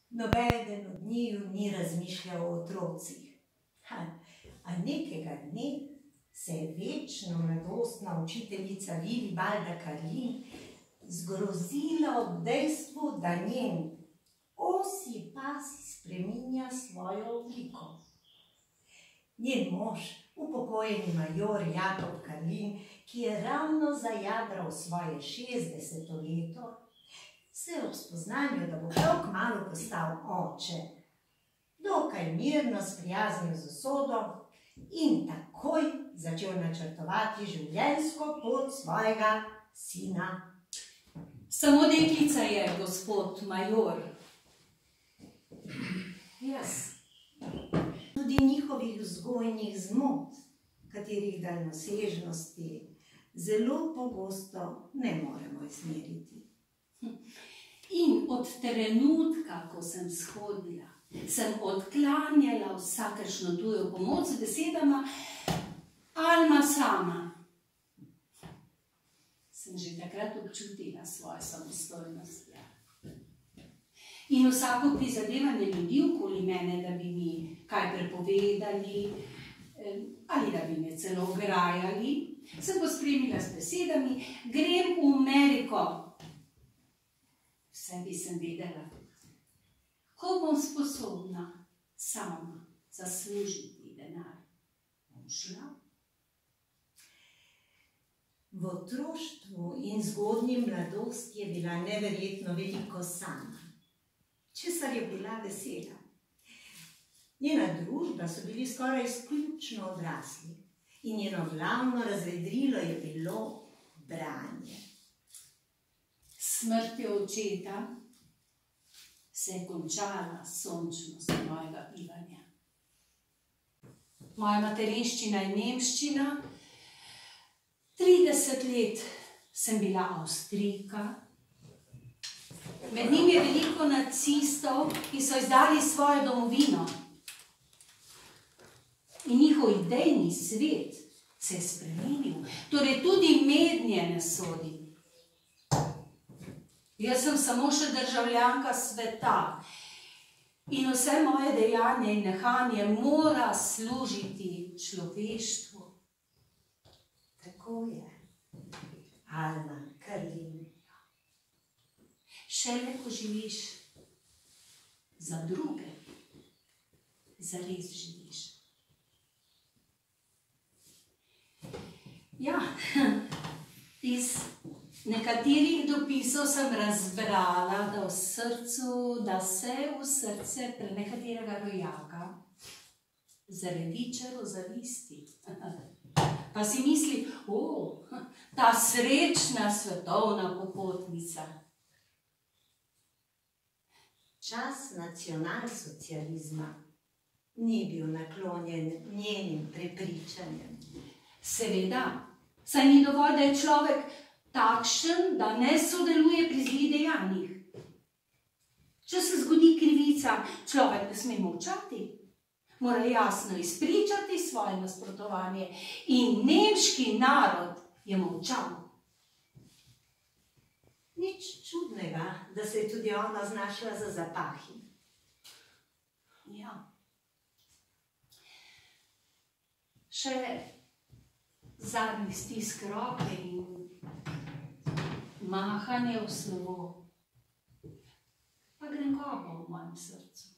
Nobeden od njiju ni razmišljal o otrocih. A nekega dne se je večno mladostna učiteljica Vilibalda Karlin zgrozila ob dejstvu, da njen osji pas spreminja svojo obliko. Njen mož, upokojeni major Jakob Karlin, ki je ravno zajadral svoje 60. leto, se je ob spoznanju, da bo prav kmalu postal oče, dokaj mirno sprijaznil z usodo in takoj začel načrtovati življenjsko pot svojega sina. Samo deklica je, gospod major. Jaz. Tudi njihovih vzgojnih zmot, katerih daljnosežnosti zelo pogosto ne moremo izmeriti. In od trenutka, ko sem shodila, sem odklanjala vsakršno tujo pomoč z besedama Alma sama. Sem že takrat občutila svojo samostojnost. In vsako prizadevanje ljudi okoli mene, da bi mi kaj prepovedali ali da bi me celo grajali, sem pospremila s besedami: grem v Ameriko. V sebi sem vedela, ko bom sposobna sama zaslužiti denar, bom šla. V otroštvu in zgodnji mladosti je bila neverjetno veliko sama, česar je bila vesela. Njena družba so bili skoraj izključno odrasli in njeno glavno razvedrilo je bilo branje. Smrtjo očeta se je končala sončnost mojega bivanja. Moja materinščina je nemščina. 30 let sem bila Avstrijka. Med njimi je veliko nacistov, ki so izdali svojo domovino. In njihov idejni svet se je spremenil. Torej tudi mednje ne sodim. Jaz sem samo še državljanka sveta in vse moje dejanje in nehanje mora služiti človeštvu. Tako je, Alma Karlin. Šele ko živiš za druge, zares živiš. Ja, iz nekaterih dopisov sem razbrala, da se v srce prenekaterega rojaka zaredi čaro zavisti. Pa si misli, ta srečna svetovna popotnica. Čas nacionalsocializma ni bil naklonjen njenim prepričanjem. Seveda, saj ni dovolj, da je človek takšen, da ne sodeluje pri zlih dejanjih. Če se zgodi krivica, človek ne sme molčati. Mora jasno izpričati svoje nasprotovanje in nemški narod je molčal. Nič čudnega, da se je tudi ona znašla za zapahi. Ja. Še zadnji stisk roke in mahanje v slovo. Pa grenkoba v mojem srcu.